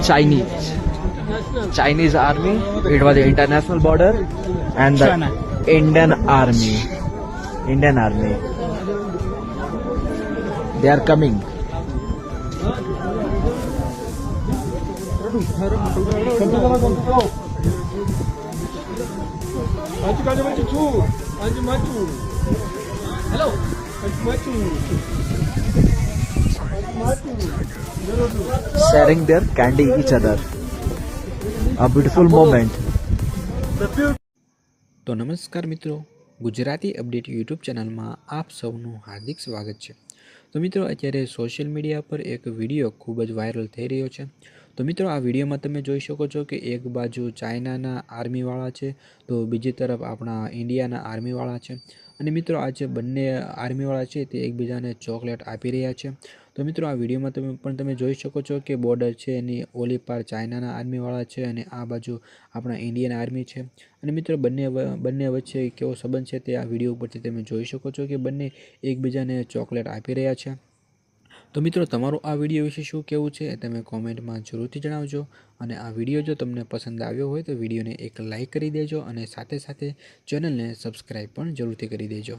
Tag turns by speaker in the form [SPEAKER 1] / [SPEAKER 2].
[SPEAKER 1] Chinese army. It was the international border, and the Indian army. They are coming. Sharing their candy each other. A beautiful moment.
[SPEAKER 2] તો નમસ્કાર મિત્રો, Gujarati update YouTube ચેનલમાં આપ સૌનું હાર્દિક સ્વાગત છે। તો મિત્રો અત્યારે સોશિયલ મીડિયા પર એક વિડીયો ખૂબ જ વાયરલ થઈ રહ્યો છે। તો મિત્રો આ વિડીયોમાં તમે જોઈ શકો છો કે એક બાજુ ચાઇનાના આર્મીવાળા છે તો બીજી તરફ આપણા ઇન્ડિયાના આર્મીવાળા છે અને મિત્રો આ જે બંને આર્મીવાળા છે તે એકબીજાને ચોકલેટ આપી રહ્યા છે। તો મિત્રો આ વિડીયોમાં તમે જોઈ શકો છો કે બોર્ડર છે એની ઓલી પાર ચાઇનાના આર્મીવાળા છે અને આ બાજુ આપણા ઇન્ડિયન આર્મી છે અને મિત્રો બંને વચ્ચે કેવો સંબંધ છે તે આ વિડીયો ઉપરથી તમે જોઈ શકો છો કે બંને એકબીજાને ચોકલેટ આપી રહ્યા છે। તો મિત્રો તમારું આ વિડીયો વિશે શું કહેવું છે તમે કોમેન્ટમાં જરૂરથી જણાવજો અને આ વિડીયો જો તમને પસંદ આવ્યો હોય તો વિડીયોને એક લાઇક કરી દેજો અને સાથે સાથે ચેનલને સબસ્ક્રાઈબ પણ જરૂરથી કરી દેજો।